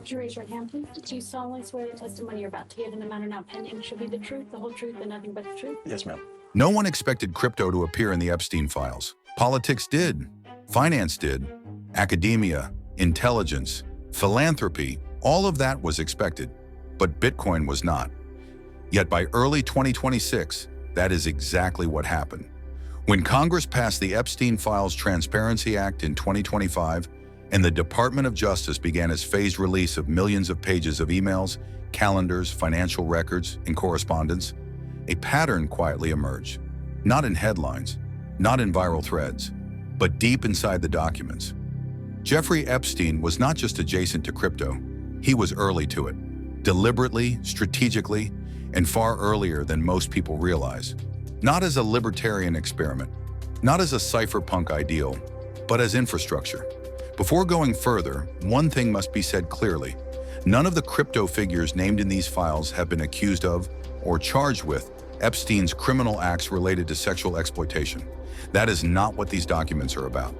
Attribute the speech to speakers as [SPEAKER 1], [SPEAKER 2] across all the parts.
[SPEAKER 1] Would you raise your hand, please? Do you solemnly swear the testimony you're about to give in the matter now pending shall be the truth, the whole truth, and nothing but the truth?
[SPEAKER 2] Yes, ma'am.
[SPEAKER 3] No one expected crypto to appear in the Epstein files. Politics did, finance did, academia, intelligence, philanthropy, all of that was expected, but Bitcoin was not. Yet by early 2026, that is exactly what happened. When Congress passed the Epstein Files Transparency Act in 2025, and the Department of Justice began its phased release of millions of pages of emails, calendars, financial records, and correspondence, a pattern quietly emerged. Not in headlines, not in viral threads, but deep inside the documents. Jeffrey Epstein was not just adjacent to crypto, he was early to it, deliberately, strategically, and far earlier than most people realize. Not as a libertarian experiment, not as a cypherpunk ideal, but as infrastructure. Before going further, one thing must be said clearly. None of the crypto figures named in these files have been accused of or charged with Epstein's criminal acts related to sexual exploitation. That is not what these documents are about.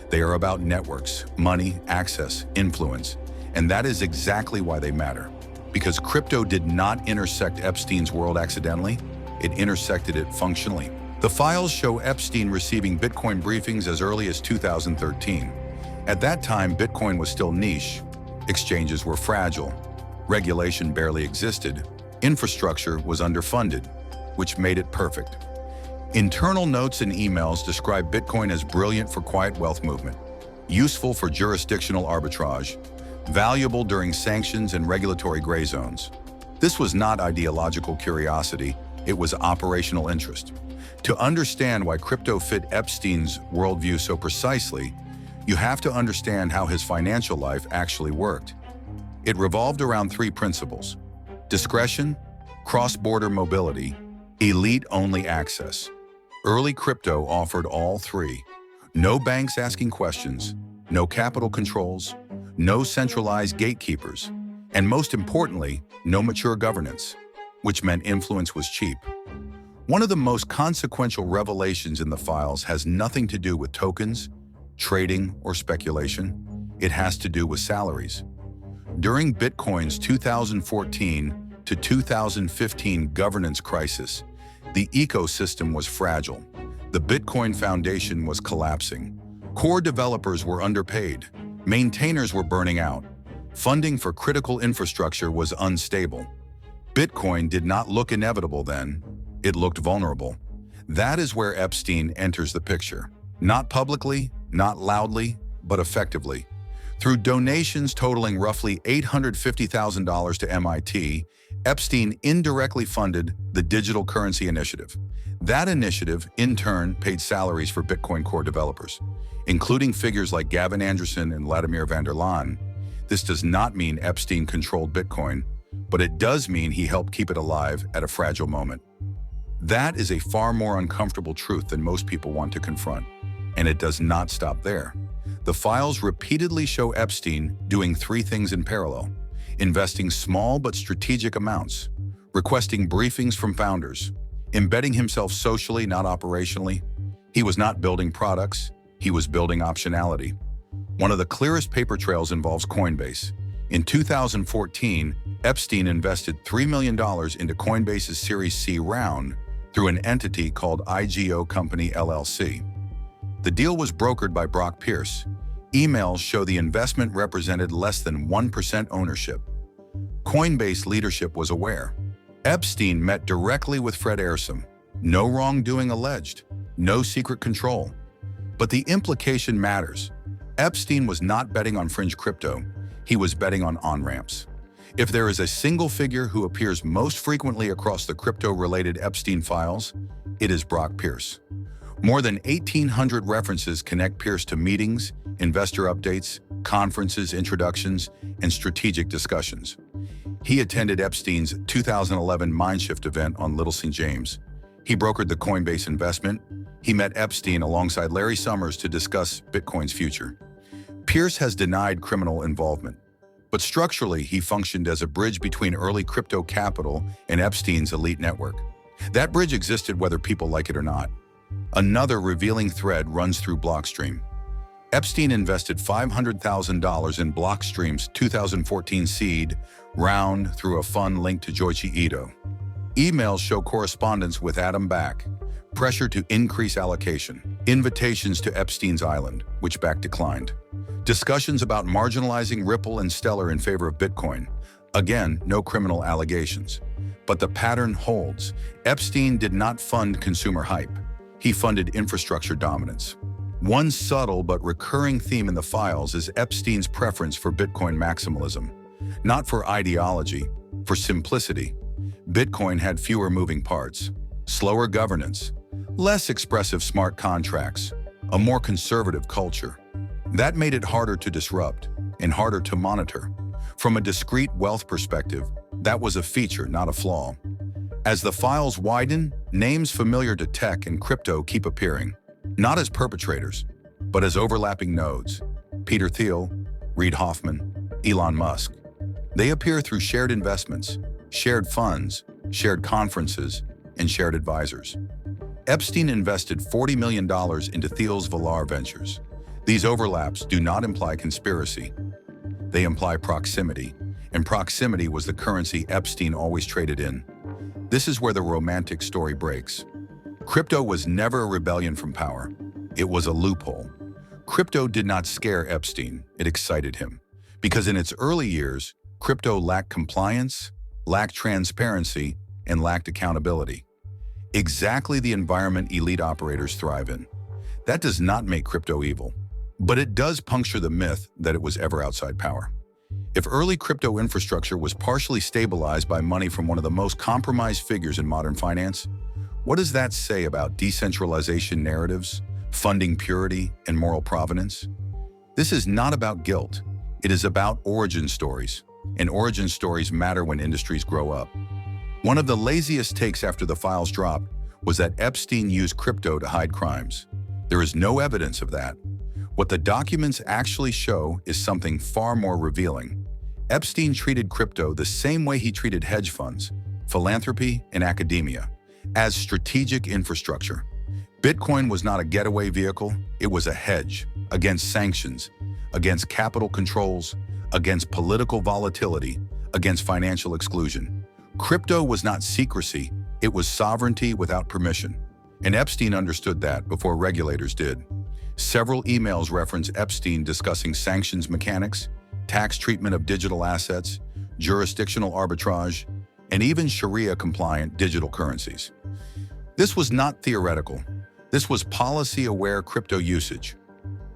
[SPEAKER 3] They are about networks, money, access, influence, and that is exactly why they matter. Because crypto did not intersect Epstein's world accidentally, it intersected it functionally. The files show Epstein receiving Bitcoin briefings as early as 2013. At that time, Bitcoin was still niche, exchanges were fragile, regulation barely existed, infrastructure was underfunded, which made it perfect. Internal notes and emails describe Bitcoin as brilliant for quiet wealth movement, useful for jurisdictional arbitrage, valuable during sanctions and regulatory gray zones. This was not ideological curiosity, it was operational interest. To understand why crypto fit Epstein's worldview so precisely, you have to understand how his financial life actually worked. It revolved around three principles: discretion, cross-border mobility, elite-only access. Early crypto offered all three. No banks asking questions, no capital controls, no centralized gatekeepers, and most importantly, no mature governance, which meant influence was cheap. One of the most consequential revelations in the files has nothing to do with tokens, trading, or speculation. It has to do with salaries. During Bitcoin's 2014 to 2015 governance crisis, the ecosystem was fragile. The Bitcoin Foundation was collapsing. Core developers were underpaid. Maintainers were burning out. Funding for critical infrastructure was unstable. Bitcoin did not look inevitable then. It looked vulnerable. That is where Epstein enters the picture. Not publicly, not loudly, but effectively. Through donations totaling roughly $850,000 to MIT, Epstein indirectly funded the Digital Currency Initiative. That initiative, in turn, paid salaries for Bitcoin core developers, including figures like Gavin Anderson and Vladimir van der Laan. This does not mean Epstein controlled Bitcoin, but it does mean he helped keep it alive at a fragile moment. That is a far more uncomfortable truth than most people want to confront. And it does not stop there. The files repeatedly show Epstein doing three things in parallel: investing small but strategic amounts, requesting briefings from founders, embedding himself socially, not operationally. He was not building products, he was building optionality. One of the clearest paper trails involves Coinbase. In 2014, Epstein invested $3 million into Coinbase's Series C round through an entity called IGO Company LLC. The deal was brokered by Brock Pierce. Emails show the investment represented less than 1% ownership. Coinbase leadership was aware. Epstein met directly with Fred Ehrsam. No wrongdoing alleged, no secret control. But the implication matters. Epstein was not betting on fringe crypto, he was betting on on-ramps. If there is a single figure who appears most frequently across the crypto-related Epstein files, it is Brock Pierce. More than 1,800 references connect Pierce to meetings, investor updates, conferences, introductions, and strategic discussions. He attended Epstein's 2011 Mindshift event on Little St. James. He brokered the Coinbase investment. He met Epstein alongside Larry Summers to discuss Bitcoin's future. Pierce has denied criminal involvement, but structurally he functioned as a bridge between early crypto capital and Epstein's elite network. That bridge existed whether people like it or not. Another revealing thread runs through Blockstream. Epstein invested $500,000 in Blockstream's 2014 seed round through a fund linked to Joichi Ito. Emails show correspondence with Adam Back, pressure to increase allocation, invitations to Epstein's Island, which Back declined, discussions about marginalizing Ripple and Stellar in favor of Bitcoin. Again, no criminal allegations. But the pattern holds. Epstein did not fund consumer hype. He funded infrastructure dominance. One subtle but recurring theme in the files is Epstein's preference for Bitcoin maximalism. Not for ideology, for simplicity. Bitcoin had fewer moving parts, slower governance, less expressive smart contracts, a more conservative culture. That made it harder to disrupt and harder to monitor. From a discrete wealth perspective, that was a feature, not a flaw. As the files widen, names familiar to tech and crypto keep appearing, not as perpetrators, but as overlapping nodes. Peter Thiel, Reid Hoffman, Elon Musk. They appear through shared investments, shared funds, shared conferences, and shared advisors. Epstein invested $40 million into Thiel's Valar Ventures. These overlaps do not imply conspiracy. They imply proximity, and proximity was the currency Epstein always traded in. This is where the romantic story breaks. Crypto was never a rebellion from power. It was a loophole. Crypto did not scare Epstein, it excited him. Because in its early years, crypto lacked compliance, lacked transparency, and lacked accountability. Exactly the environment elite operators thrive in. That does not make crypto evil, but it does puncture the myth that it was ever outside power. If early crypto infrastructure was partially stabilized by money from one of the most compromised figures in modern finance, what does that say about decentralization narratives, funding purity, and moral provenance? This is not about guilt. It is about origin stories, and origin stories matter when industries grow up. One of the laziest takes after the files dropped was that Epstein used crypto to hide crimes. There is no evidence of that. What the documents actually show is something far more revealing. Epstein treated crypto the same way he treated hedge funds, philanthropy, and academia, as strategic infrastructure. Bitcoin was not a getaway vehicle, it was a hedge against sanctions, against capital controls, against political volatility, against financial exclusion. Crypto was not secrecy, it was sovereignty without permission. And Epstein understood that before regulators did. Several emails reference Epstein discussing sanctions mechanics, tax treatment of digital assets, jurisdictional arbitrage, and even Sharia-compliant digital currencies. This was not theoretical. This was policy-aware crypto usage.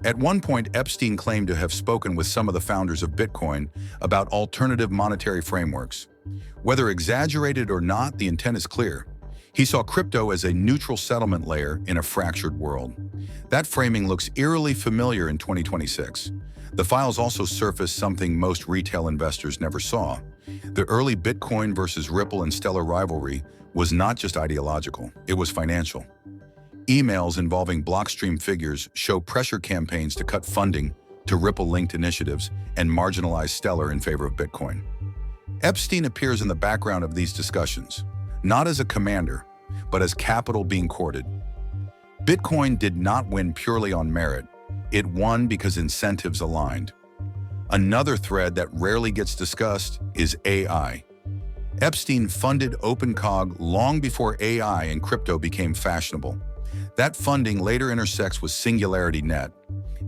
[SPEAKER 3] At one point, Epstein claimed to have spoken with some of the founders of Bitcoin about alternative monetary frameworks. Whether exaggerated or not, the intent is clear. He saw crypto as a neutral settlement layer in a fractured world. That framing looks eerily familiar in 2026. The files also surfaced something most retail investors never saw. The early Bitcoin versus Ripple and Stellar rivalry was not just ideological, it was financial. Emails involving Blockstream figures show pressure campaigns to cut funding to Ripple-linked initiatives and marginalize Stellar in favor of Bitcoin. Epstein appears in the background of these discussions, not as a commander, but as capital being courted. Bitcoin did not win purely on merit. It won because incentives aligned. Another thread that rarely gets discussed is AI. Epstein funded OpenCog long before AI and crypto became fashionable. That funding later intersects with SingularityNet,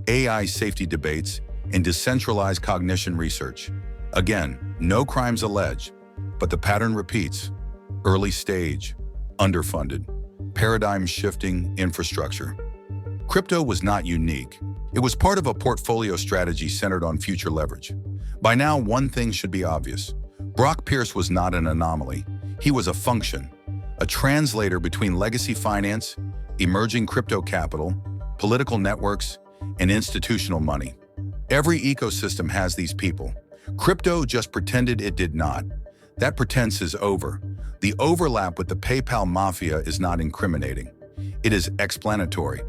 [SPEAKER 3] AI safety debates, and decentralized cognition research. Again, no crimes alleged, but the pattern repeats. Early stage, underfunded, paradigm-shifting infrastructure. Crypto was not unique. It was part of a portfolio strategy centered on future leverage. By now, one thing should be obvious. Brock Pierce was not an anomaly. He was a function, a translator between legacy finance, emerging crypto capital, political networks, and institutional money. Every ecosystem has these people. Crypto just pretended it did not. That pretense is over. The overlap with the PayPal mafia is not incriminating. It is explanatory.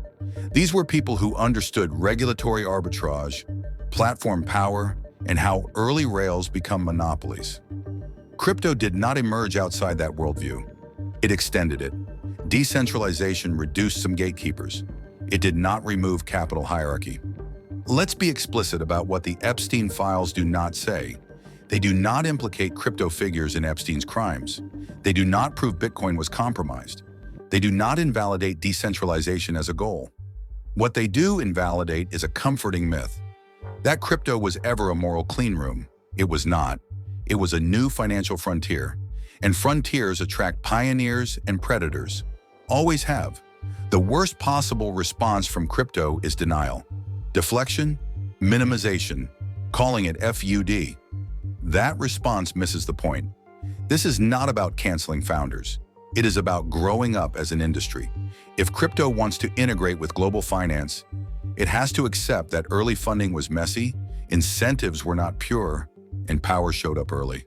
[SPEAKER 3] These were people who understood regulatory arbitrage, platform power, and how early rails become monopolies. Crypto did not emerge outside that worldview. It extended it. Decentralization reduced some gatekeepers. It did not remove capital hierarchy. Let's be explicit about what the Epstein files do not say. They do not implicate crypto figures in Epstein's crimes. They do not prove Bitcoin was compromised. They do not invalidate decentralization as a goal. What they do invalidate is a comforting myth. That crypto was ever a moral clean room. It was not. It was a new financial frontier. And frontiers attract pioneers and predators. Always have. The worst possible response from crypto is denial. Deflection, minimization, calling it FUD. That response misses the point. This is not about canceling founders. It is about growing up as an industry. If crypto wants to integrate with global finance, it has to accept that early funding was messy, incentives were not pure, and power showed up early.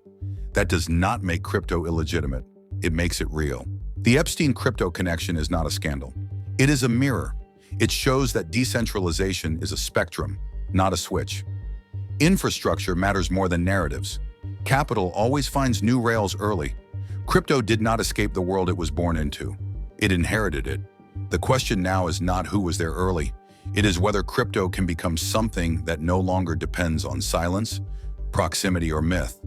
[SPEAKER 3] That does not make crypto illegitimate. It makes it real. The Epstein crypto connection is not a scandal. It is a mirror. It shows that decentralization is a spectrum, not a switch. Infrastructure matters more than narratives. Capital always finds new rails early. Crypto did not escape the world it was born into. It inherited it. The question now is not who was there early. It is whether crypto can become something that no longer depends on silence, proximity, or myth.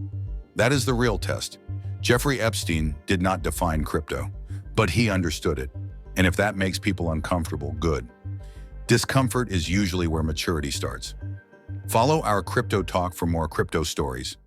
[SPEAKER 3] That is the real test. Jeffrey Epstein did not define crypto, but he understood it. And if that makes people uncomfortable, good. Discomfort is usually where maturity starts. Follow our Crypto Talk for more crypto stories.